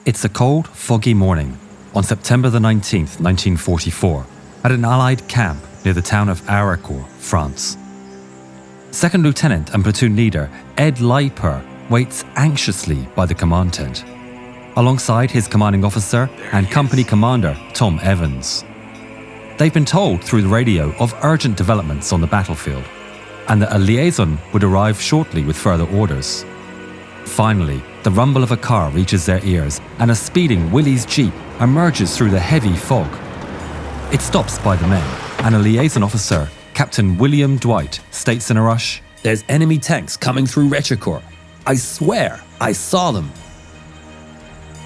It's a cold, foggy morning on September the 19th, 1944, at an Allied camp near the town of Arracourt, France. Second Lieutenant and Platoon Leader Ed Leiper waits anxiously by the command tent, alongside his commanding officer and company commander Tom Evans. They've been told through the radio of urgent developments on the battlefield, and that a liaison would arrive shortly with further orders. Finally, the rumble of a car reaches their ears and a speeding Willys Jeep emerges through the heavy fog. It stops by the men, and a liaison officer, Captain William Dwight, states in a rush, "There's enemy tanks coming through Arracourt. I swear, I saw them."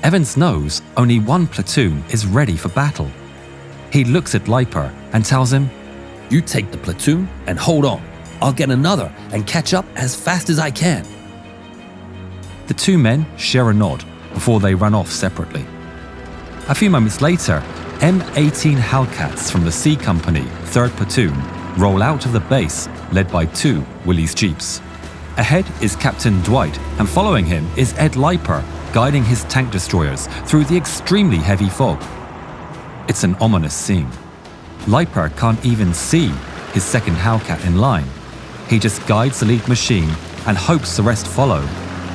Evans knows only one platoon is ready for battle. He looks at Leiper and tells him, "You take the platoon and hold on. I'll get another and catch up as fast as I can." The two men share a nod before they run off separately. A few moments later, M-18 Hellcats from the C Company, 3rd Platoon, roll out of the base, led by two Willys Jeeps. Ahead is Captain Dwight, and following him is Ed Leiper, guiding his tank destroyers through the extremely heavy fog. It's an ominous scene. Leiper can't even see his second Hellcat in line. He just guides the lead machine and hopes the rest follow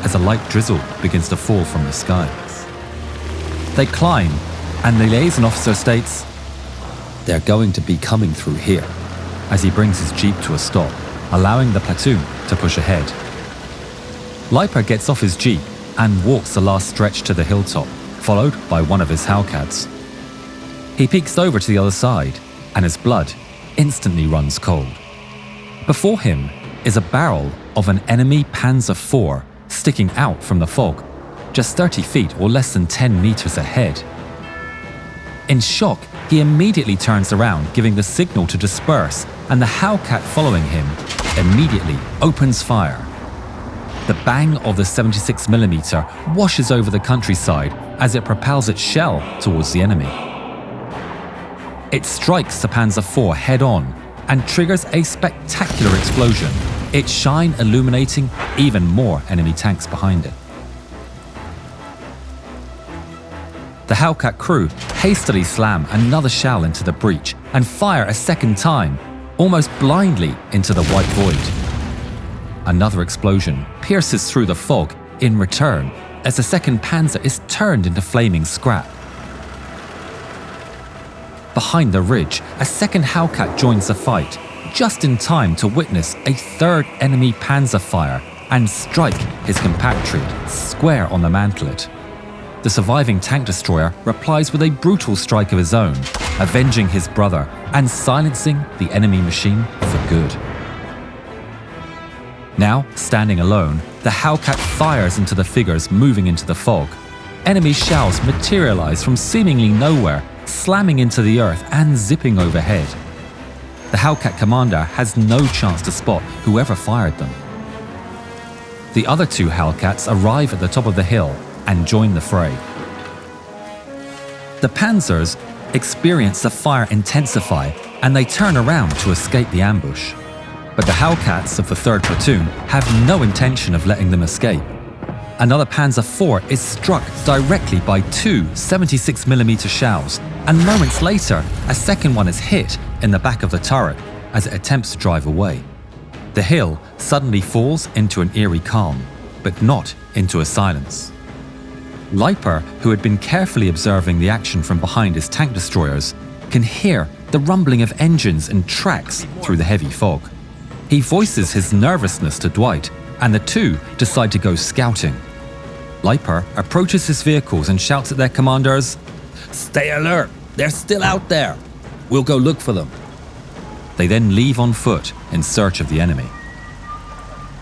as a light drizzle begins to fall from the skies. They climb, and the liaison officer states, "They're going to be coming through here," as he brings his Jeep to a stop, allowing the platoon to push ahead. Leiper gets off his Jeep and walks the last stretch to the hilltop, followed by one of his Hellcats. He peeks over to the other side, and his blood instantly runs cold. Before him is a barrel of an enemy Panzer IV sticking out from the fog, just 30 feet or less than 10 meters ahead. In shock, he immediately turns around, giving the signal to disperse, and the Hellcat following him immediately opens fire. The bang of the 76mm washes over the countryside as it propels its shell towards the enemy. It strikes the Panzer IV head-on and triggers a spectacular explosion, its shine illuminating even more enemy tanks behind it. The Hellcat crew hastily slam another shell into the breach and fire a second time, almost blindly into the white void. Another explosion pierces through the fog in return as the second Panzer is turned into flaming scrap. Behind the ridge, a second Hellcat joins the fight, just in time to witness a third enemy Panzer fire and strike his compatriot square on the mantlet. The surviving tank destroyer replies with a brutal strike of his own, avenging his brother and silencing the enemy machine for good. Now, standing alone, the Hellcat fires into the figures moving into the fog. Enemy shells materialize from seemingly nowhere, slamming into the earth and zipping overhead. The Hellcat commander has no chance to spot whoever fired them. The other two Hellcats arrive at the top of the hill and join the fray. The Panzers experience the fire intensify, and they turn around to escape the ambush. But the Hellcats of the 3rd Platoon have no intention of letting them escape. Another Panzer IV is struck directly by two 76mm shells, and moments later, a second one is hit in the back of the turret as it attempts to drive away. The hill suddenly falls into an eerie calm, but not into a silence. Leiper, who had been carefully observing the action from behind his tank destroyers, can hear the rumbling of engines and tracks through the heavy fog. He voices his nervousness to Dwight, and the two decide to go scouting. Leiper approaches his vehicles and shouts at their commanders, "Stay alert! They're still out there! We'll go look for them." They then leave on foot in search of the enemy.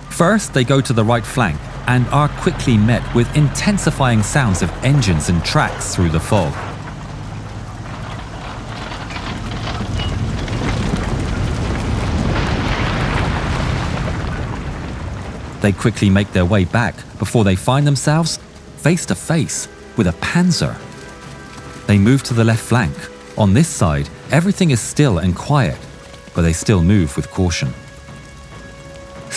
First, they go to the right flank and are quickly met with intensifying sounds of engines and tracks through the fog. They quickly make their way back before they find themselves face to face with a Panzer. They move to the left flank. On this side, everything is still and quiet, but they still move with caution.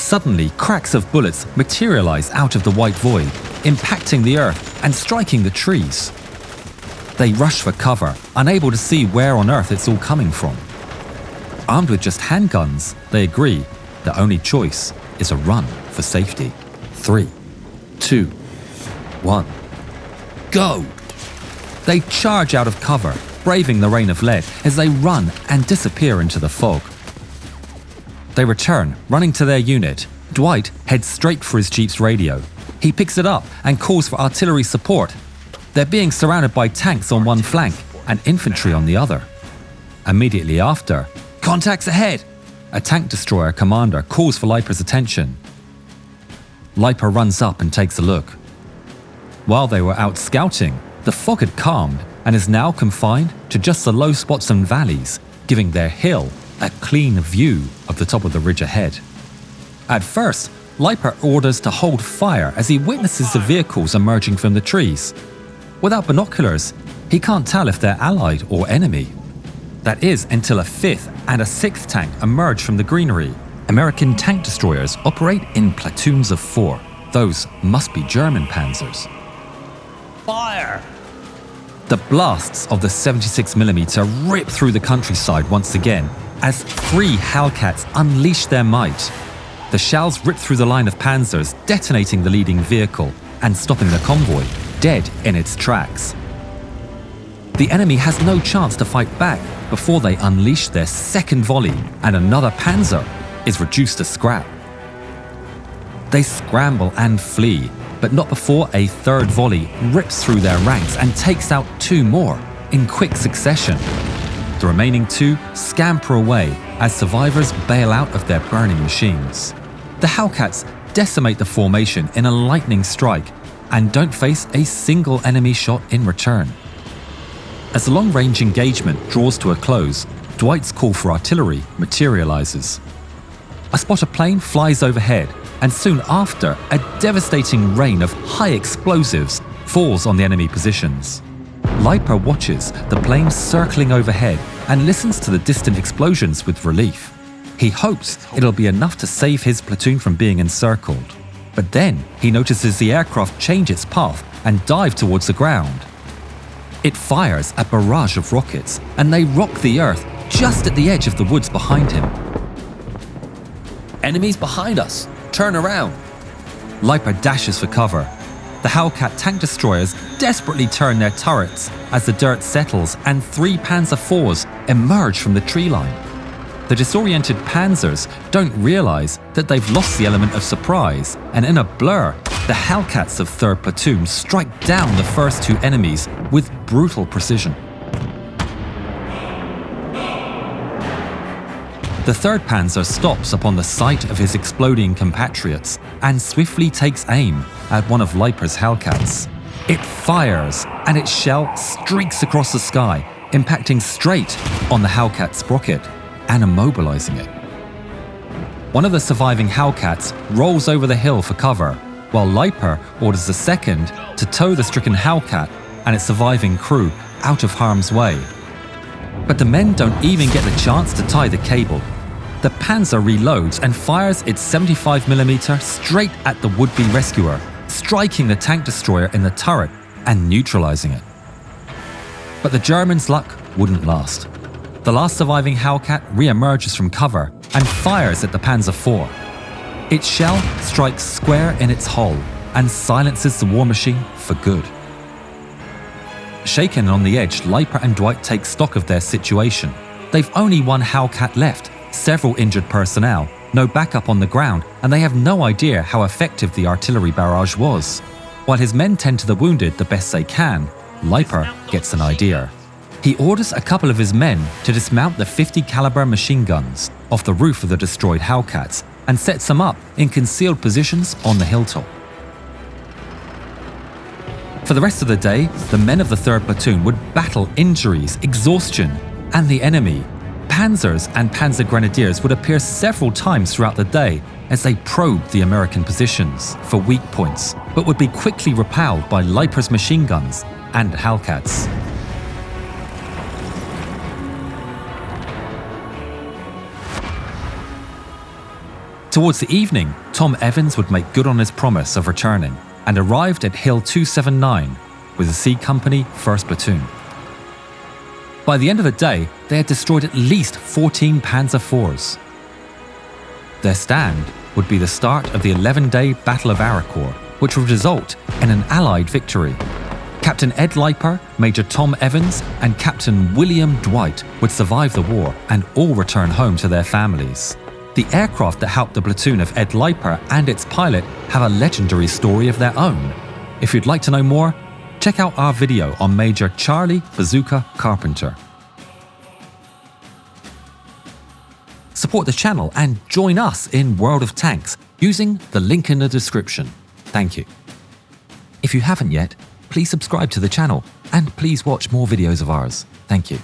Suddenly, cracks of bullets materialize out of the white void, impacting the earth and striking the trees. They rush for cover, unable to see where on earth it's all coming from. Armed with just handguns, they agree the only choice is a run for safety. 3, 2, 1, go! They charge out of cover, braving the rain of lead as they run and disappear into the fog. They return, running to their unit. Dwight heads straight for his Jeep's radio. He picks it up and calls for artillery support. They're being surrounded by tanks on one flank and infantry on the other. Immediately after, contacts ahead! A tank destroyer commander calls for Leiper's attention. Leiper runs up and takes a look. While they were out scouting, the fog had calmed and is now confined to just the low spots and valleys, giving their hill a clean view of the top of the ridge ahead. At first, Leiper orders to hold fire as he witnesses the vehicles emerging from the trees. Without binoculars, he can't tell if they're allied or enemy. That is until a 5th and a 6th tank emerge from the greenery. American tank destroyers operate in platoons of 4. Those must be German Panzers. Fire! The blasts of the 76mm rip through the countryside once again as 3 Hellcats unleash their might. The shells rip through the line of Panzers, detonating the leading vehicle and stopping the convoy dead in its tracks. The enemy has no chance to fight back before they unleash their second volley and another Panzer is reduced to scrap. They scramble and flee, but not before a third volley rips through their ranks and takes out 2 more in quick succession. The remaining 2 scamper away as survivors bail out of their burning machines. The Hellcats decimate the formation in a lightning strike and don't face a single enemy shot in return. As the long-range engagement draws to a close, Dwight's call for artillery materializes. A spot of plane flies overhead, and soon after, a devastating rain of high explosives falls on the enemy positions. Leiper watches the plane circling overhead and listens to the distant explosions with relief. He hopes it'll be enough to save his platoon from being encircled. But then he notices the aircraft change its path and dive towards the ground. It fires a barrage of rockets, and they rock the earth just at the edge of the woods behind him. Enemies behind us! Turn around! Leiper dashes for cover. The Hellcat tank destroyers desperately turn their turrets as the dirt settles and 3 Panzer IVs emerge from the tree line. The disoriented Panzers don't realize that they've lost the element of surprise, and in a blur, the Hellcats of 3rd Platoon strike down the first 2 enemies with brutal precision. The 3rd Panzer stops upon the sight of his exploding compatriots and swiftly takes aim at one of Leiper's Hellcats. It fires, and its shell streaks across the sky, impacting straight on the Hellcat sprocket and immobilizing it. One of the surviving Hellcats rolls over the hill for cover, while Leiper orders the 2nd to tow the stricken Hellcat and its surviving crew out of harm's way. But the men don't even get the chance to tie the cable. The Panzer reloads and fires its 75mm straight at the would-be rescuer, striking the tank destroyer in the turret and neutralizing it. But the Germans' luck wouldn't last. The last surviving Hellcat re-emerges from cover and fires at the Panzer IV. Its shell strikes square in its hull and silences the war machine for good. Shaken on the edge, Leiper and Dwight take stock of their situation. They've only 1 Hellcat left, several injured personnel, no backup on the ground, and they have no idea how effective the artillery barrage was. While his men tend to the wounded the best they can, Leiper gets an idea. He orders a couple of his men to dismount the 50 caliber machine guns off the roof of the destroyed Hellcats and sets them up in concealed positions on the hilltop. For the rest of the day, the men of the 3rd Platoon would battle injuries, exhaustion, and the enemy. Panzers and Panzer Grenadiers would appear several times throughout the day as they probed the American positions for weak points, but would be quickly repelled by Leiper's machine guns and Hellcats. Towards the evening, Tom Evans would make good on his promise of returning and arrived at Hill 279 with the C Company 1st Platoon. By the end of the day, they had destroyed at least 14 Panzer IVs. Their stand would be the start of the 11-day Battle of Arracourt, which would result in an Allied victory. Captain Ed Leiper, Major Tom Evans, and Captain William Dwight would survive the war and all return home to their families. The aircraft that helped the platoon of Ed Leiper and its pilot have a legendary story of their own. If you'd like to know more, check out our video on Major Charlie Bazooka Carpenter. Support the channel and join us in World of Tanks using the link in the description. Thank you. If you haven't yet, please subscribe to the channel and please watch more videos of ours. Thank you.